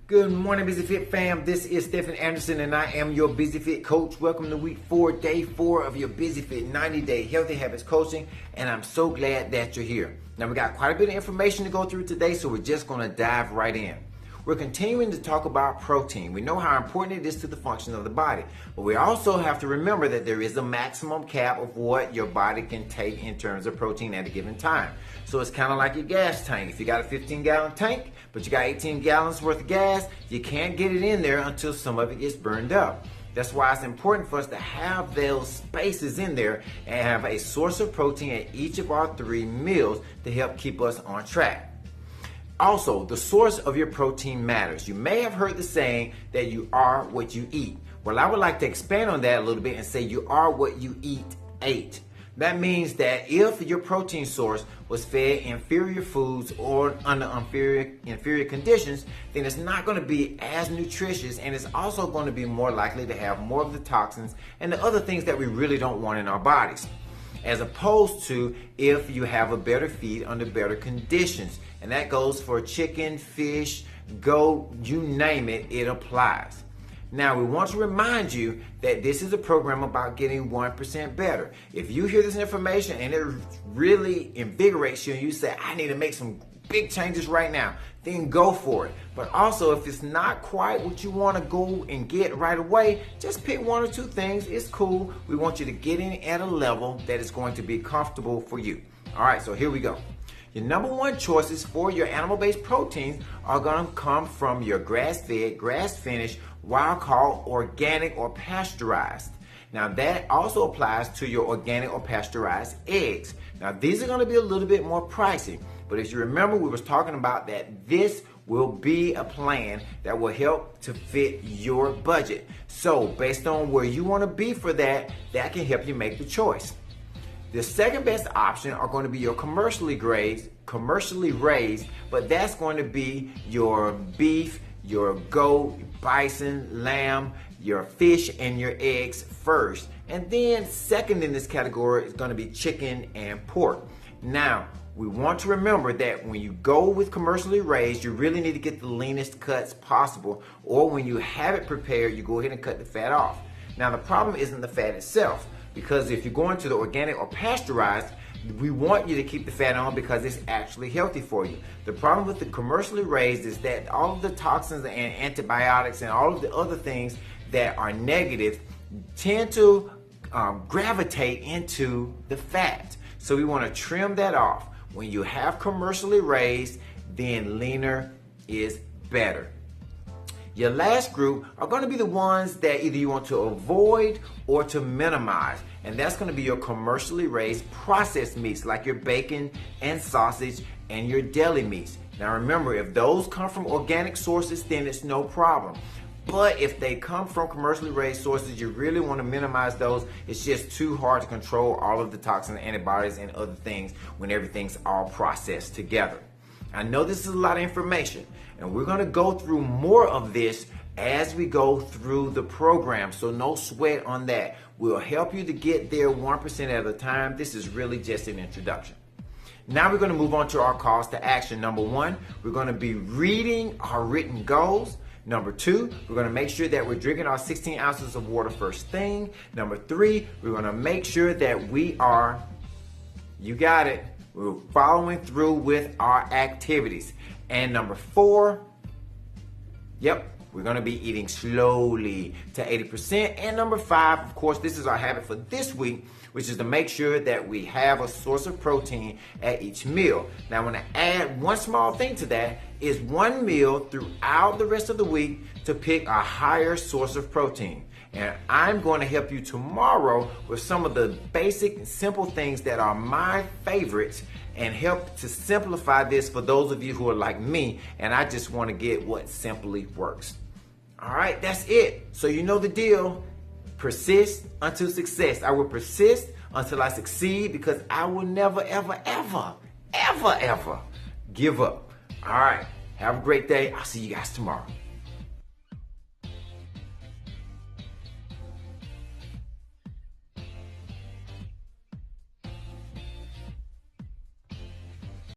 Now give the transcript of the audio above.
Good morning, Busy Fit fam. This is Stephen Anderson, and I am your Busy Fit coach. Welcome to week 4, day 4 of your Busy Fit 90-day healthy habits coaching, and I'm so glad that you're here. Now, we got quite a bit of information to go through today, so we're just going to dive right in. We're continuing to talk about protein. We know how important it is to the function of the body, but we also have to remember that there is a maximum cap of what your body can take in terms of protein at a given time. So it's kind of like your gas tank. If you got a 15-gallon tank, but you got 18 gallons worth of gas, you can't get it in there until some of it gets burned up. That's why it's important for us to have those spaces in there and have a source of protein at each of our 3 meals to help keep us on track. Also, the source of your protein matters. You may have heard the saying that you are what you eat. Well, I would like to expand on that a little bit and say you are what you ate. That means that if your protein source was fed inferior foods or under inferior conditions, then it's not going to be as nutritious, and it's also going to be more likely to have more of the toxins and the other things that we really don't want in our bodies, as opposed to if you have a better feed under better conditions. And that goes for chicken, fish, goat, you name it, it applies. Now, we want to remind you that this is a program about getting 1% better. If you hear this information and it really invigorates you and you say, I need to make some big changes right now, then go for it. But also, if it's not quite what you want to go and get right away, just pick 1 or 2 things. It's cool. We want you to get in at a level that is going to be comfortable for you. All right, so here we go. Your number 1 choices for your animal-based proteins are going to come from your grass-fed, grass-finished, wild-caught, organic, or pasteurized. Now, that also applies to your organic or pasteurized eggs. Now, these are going to be a little bit more pricey, but as you remember, we was talking about that this will be a plan that will help to fit your budget. So, based on where you want to be for that, that can help you make the choice. The second best option are going to be your commercially raised, but that's going to be your beef, your goat, bison, lamb, your fish, and your eggs first. And then second in this category is going to be chicken and pork. Now, we want to remember that when you go with commercially raised, you really need to get the leanest cuts possible, or when you have it prepared, you go ahead and cut the fat off. Now, the problem isn't the fat itself, because if you're going to the organic or pasteurized, we want you to keep the fat on because it's actually healthy for you. The problem with the commercially raised is that all of the toxins and antibiotics and all of the other things that are negative tend to gravitate into the fat. So we want to trim that off. When you have commercially raised, then leaner is better. Your last group are going to be the ones that either you want to avoid or to minimize. And that's going to be your commercially raised processed meats like your bacon and sausage and your deli meats. Now remember, if those come from organic sources, then it's no problem. But if they come from commercially raised sources, you really want to minimize those. It's just too hard to control all of the toxins, antibodies, and other things when everything's all processed together. I know this is a lot of information, and we're going to go through more of this as we go through the program, so no sweat on that. We'll help you to get there 1% at a time. This is really just an introduction. Now we're going to move on to our calls to action. Number 1, we're going to be reading our written goals. Number 2, we're going to make sure that we're drinking our 16 ounces of water first thing. Number 3, we're going to make sure that we are, you got it, we're following through with our activities. And number 4, we're going to be eating slowly to 80%. And number 5, of course, this is our habit for this week, which is to make sure that we have a source of protein at each meal. Now, I want to add one small thing to that is 1 meal throughout the rest of the week to pick a higher source of protein. And I'm going to help you tomorrow with some of the basic and simple things that are my favorites and help to simplify this for those of you who are like me and I just want to get what simply works. All right, that's it. So you know the deal. Persist until success. I will persist until I succeed because I will never, ever, ever, ever, ever give up. All right, have a great day. I'll see you guys tomorrow.